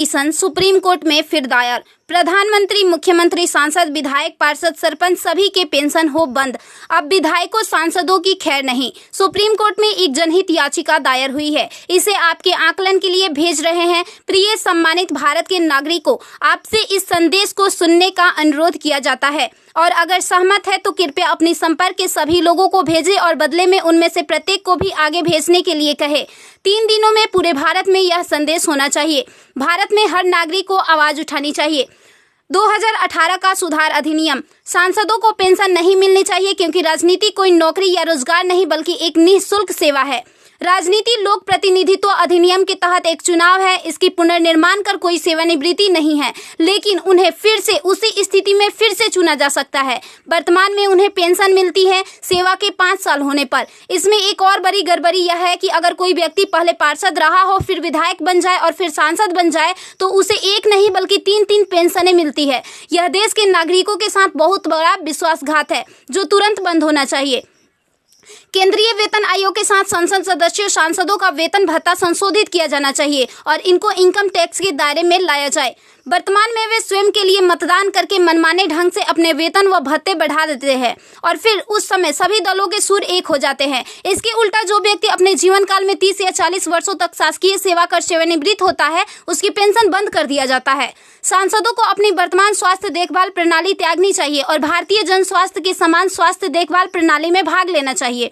Petition supreme court में फिर दायर। प्रधानमंत्री, मुख्यमंत्री, सांसद, विधायक, पार्षद, सरपंच सभी के पेंशन हो बंद। अब विधायकों, सांसदों की खैर नहीं। सुप्रीम कोर्ट में एक जनहित याचिका दायर हुई है। इसे आपके आकलन के लिए भेज रहे हैं। प्रिय सम्मानित भारत के नागरिकों, आपसे इस संदेश को सुनने का अनुरोध किया जाता है और अगर सहमत है तो कृपया अपनी संपर्क के सभी लोगों को भेजें और बदले में उनमें से प्रत्येक को भी आगे भेजने के लिए कहें। 3 दिनों में पूरे भारत में यह संदेश होना चाहिए। भारत में हर नागरिक को आवाज उठानी चाहिए। 2018 का सुधार अधिनियम। सांसदों को पेंशन नहीं मिलनी चाहिए क्योंकि राजनीति कोई नौकरी या रोजगार नहीं बल्कि एक निःशुल्क सेवा है। राजनीति लोक प्रतिनिधित्व अधिनियम के तहत एक चुनाव है। इसकी पुनर्निर्माण कर कोई सेवानिवृत्ति नहीं है, लेकिन उन्हें फिर से उसी स्थिति में फिर से चुना जा सकता है। वर्तमान में उन्हें पेंशन मिलती है सेवा के 5 साल होने पर। इसमें एक और बड़ी गड़बड़ी यह है कि अगर कोई व्यक्ति पहले पार्षद रहा हो, फिर विधायक बन जाए और फिर सांसद बन जाए तो उसे एक नहीं बल्कि 3-3 पेंशनें मिलती है। यह देश के नागरिकों के साथ बहुत बड़ा विश्वासघात है जो तुरंत बंद होना चाहिए। केंद्रीय वेतन आयोग के साथ संसद सदस्यों, सांसदों का वेतन भत्ता संशोधित किया जाना चाहिए और इनको इनकम टैक्स के दायरे में लाया जाए। वर्तमान में वे स्वयं के लिए मतदान करके मनमाने ढंग से अपने वेतन व भत्ते बढ़ा देते हैं और फिर उस समय सभी दलों के सुर एक हो जाते हैं। इसके उल्टा जो व्यक्ति अपने जीवन काल में 30 या 40 वर्षों तक शासकीय सेवा कर सेवानिवृत्त होता है, उसकी पेंशन बंद कर दिया जाता है। सांसदों को अपनी वर्तमान स्वास्थ्य देखभाल प्रणाली त्यागनी चाहिए और भारतीय जन स्वास्थ्य के समान स्वास्थ्य देखभाल प्रणाली में भाग लेना चाहिए।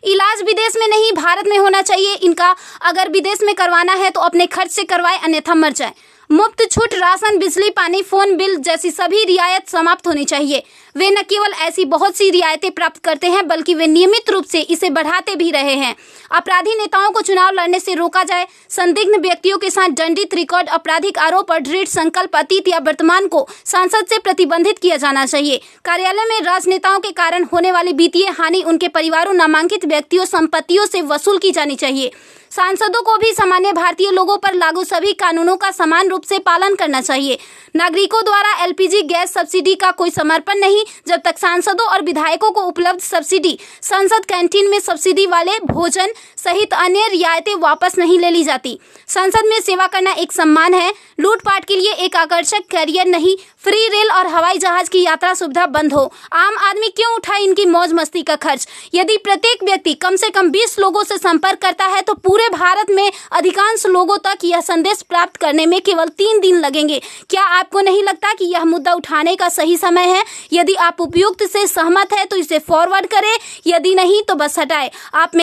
इलाज विदेश में नहीं, भारत में होना चाहिए। इनका अगर विदेश में करवाना है तो अपने खर्च से करवाए, अन्यथा मर जाए। मुफ्त छूट राशन, बिजली, पानी, फोन बिल जैसी सभी रियायत समाप्त होनी चाहिए। वे न केवल ऐसी बहुत सी रियायतें प्राप्त करते हैं बल्कि वे नियमित रूप से इसे बढ़ाते भी रहे हैं। अपराधी नेताओं को चुनाव लड़ने से रोका जाए। संदिग्ध व्यक्तियों के साथ दंडित रिकॉर्ड, आपराधिक आरोप और दृढ़ संकल्प अतीत या वर्तमान को सांसद से प्रतिबंधित किया जाना चाहिए। कार्यालय में राजनेताओं के कारण होने वाली वित्तीय हानि उनके परिवारों, नामांकित व्यक्तियों, संपत्तियों से वसूल की जानी चाहिए। सांसदों को भी सामान्य भारतीय लोगों पर लागू सभी कानूनों का समान रूप से पालन करना चाहिए। नागरिकों द्वारा एलपीजी गैस सब्सिडी का कोई समर्पण नहीं जब तक सांसदों और विधायकों को उपलब्ध सब्सिडी, संसद कैंटीन में सब्सिडी वाले भोजन सहित अन्य रियायतें वापस नहीं ले ली जाती। संसद में सेवा करना एक सम्मान है, लूटपाट के लिए एक आकर्षक करियर नहीं। फ्री रेल और हवाई जहाज की यात्रा सुविधा बंद हो। आम आदमी क्यों उठाए इनकी मौज मस्ती का खर्च? यदि प्रत्येक व्यक्ति कम से कम 20 लोगों से संपर्क करता है तो पूरे भारत में अधिकांश लोगों तक यह संदेश प्राप्त करने में केवल 3 दिन लगेंगे। क्या आपको नहीं लगता कि यह मुद्दा उठाने का सही समय है? यदि आप उपयुक्त से सहमत है तो इसे फॉरवर्ड करें, यदि नहीं तो बस हटाएं। आप